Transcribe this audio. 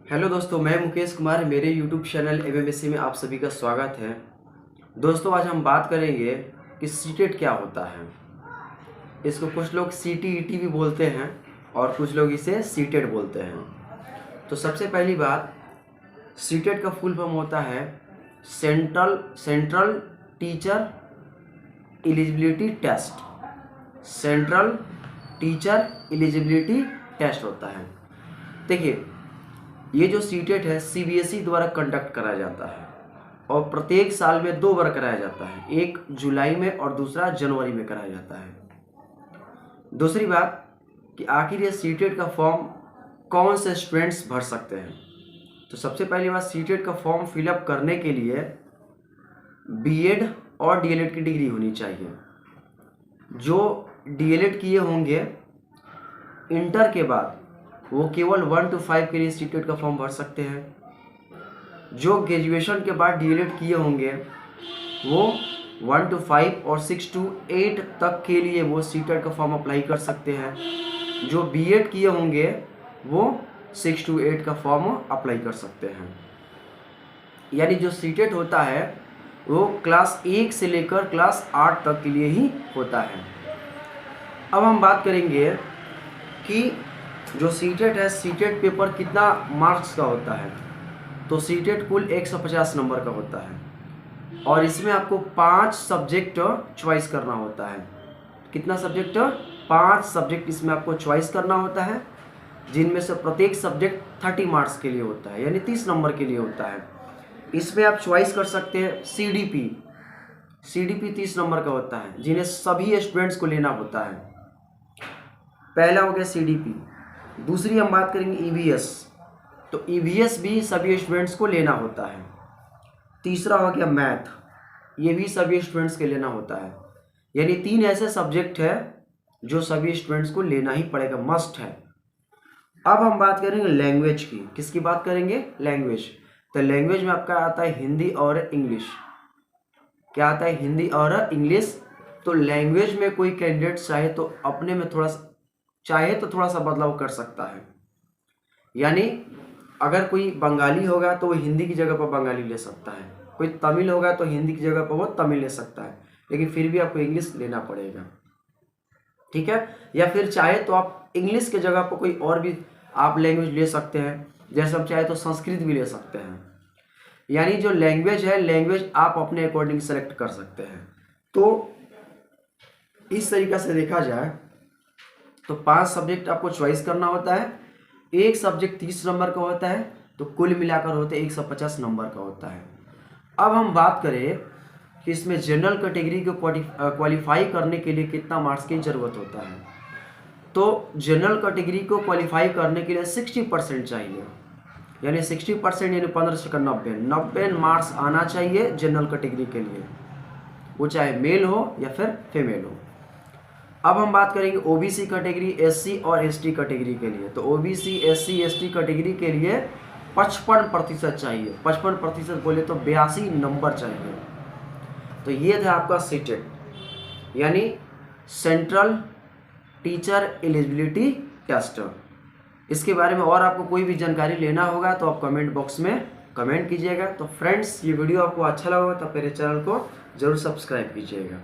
Hello दोस्तों, मैं मुकेश कुमार। मेरे यूट्यूब चैनल एमएमएससी में आप सभी का स्वागत है। दोस्तों, आज हम बात करेंगे कि सीटेट क्या होता है। इसको कुछ लोग सीटीईटी भी बोलते हैं और कुछ लोग इसे सीटेट बोलते हैं। तो सबसे पहली बात, सीटेट का फुल फॉर्म होता है central teacher eligibility test. Central teacher eligibility test होता है। देखिए, ये जो सीटेट है सीबीएसई द्वारा कंडक्ट कराया जाता है और प्रत्येक साल में 2 बार कराया जाता है, एक जुलाई में और दूसरा जनवरी में कराया जाता है। दूसरी बात कि आखिर ये सीटेट का फॉर्म कौन से स्टूडेंट्स भर सकते हैं। तो सबसे पहली बात, सीटेट का फॉर्म फिलअप करने के लिए बीएड और डीएलएड की डिग्री होनी चाहिए। जो डीएलएड किए होंगे इंटर के बाद वो केवल 1 to 5 के लिए सीटेट का फॉर्म भर सकते हैं। जो ग्रेजुएशन के बाद डीएलएड किए होंगे वो 1 to 5 और 6 to 8 तक के लिए वो सीटेट का फॉर्म अप्लाई कर सकते हैं। जो बीएड किए होंगे वो 6 to 8 का फॉर्म अप्लाई कर सकते हैं। यानी जो सीटेट होता है वो क्लास 1 से लेकर क्लास 8 तक के लिए ही होता है। अब हम बात करेंगे कि जो सीटेट है, सीटेट पेपर कितना मार्क्स का होता है। तो सीटेट कुल 150 नंबर का होता है और इसमें आपको 5 सब्जेक्ट चॉइस करना होता है। कितना सब्जेक्ट? 5 सब्जेक्ट इसमें आपको चॉइस करना होता है, जिनमें से प्रत्येक सब्जेक्ट 30 मार्क्स के लिए होता है, यानी 30 नंबर के लिए होता है। इसमें आप चॉइस कर सकते हैं सीडीपी 30 नंबर का होता है, जिन्हें सभी स्टूडेंट्स को लेना होता है। पहला हो गया सीडीपी। दूसरी हम बात करेंगे ईवीएस। तो ईवीएस भी सभी स्टूडेंट्स को लेना होता है। तीसरा हो गया मैथ, ये भी सभी स्टूडेंट्स के लेना होता है। यानी 3 ऐसे सब्जेक्ट है जो सभी स्टूडेंट्स को लेना ही पड़ेगा, मस्ट है। अब हम बात करेंगे लैंग्वेज की। किसकी बात करेंगे? लैंग्वेज। तो लैंग्वेज में आपका आता है हिंदी और इंग्लिश। क्या आता है? हिंदी और इंग्लिश। तो लैंग्वेज में कोई कैंडिडेट चाहे तो अपने में थोड़ा सा बदलाव कर सकता है। यानी अगर कोई बंगाली होगा तो वो हिंदी की जगह पर बंगाली ले सकता है, कोई तमिल होगा तो हिंदी की जगह पर वो तमिल ले सकता है, लेकिन फिर भी आपको इंग्लिश लेना पड़ेगा, ठीक है। या फिर चाहे तो आप इंग्लिश की जगह पर कोई और भी आप लैंग्वेज ले सकते हैं, जैसे हम चाहे तो संस्कृत भी ले सकते हैं। यानी जो लैंग्वेज है, लैंग्वेज आप अपने अकॉर्डिंग सेलेक्ट कर सकते हैं। तो इस तरीक़े से देखा जाए तो 5 सब्जेक्ट आपको चॉइस करना होता है। एक सब्जेक्ट 30 नंबर का होता है, तो कुल मिलाकर होते 150 नंबर का होता है। अब हम बात करें कि इसमें जनरल कैटेगरी को क्वालिफाई करने के लिए कितना मार्क्स की ज़रूरत होता है। तो जनरल कैटेगरी को क्वालिफाई करने के लिए 60% चाहिए, यानी 60% यानी 15 से 90 मार्क्स आना चाहिए जनरल कैटेगरी के लिए, वो चाहे मेल हो या फिर फीमेल हो। अब हम बात करेंगे ओबीसी कैटेगरी, एससी और एसटी कैटेगरी के लिए। तो ओबीसी, एससी, एसटी कैटेगरी के लिए 55% चाहिए। 55% बोले तो 82 नंबर चाहिए। तो ये था आपका सीटेट, यानी सेंट्रल टीचर एलिजिबिलिटी टेस्ट। इसके बारे में और आपको कोई भी जानकारी लेना होगा तो आप कमेंट बॉक्स में कमेंट कीजिएगा। तो फ्रेंड्स, ये वीडियो आपको अच्छा लगा तो मेरे चैनल को जरूर सब्सक्राइब कीजिएगा।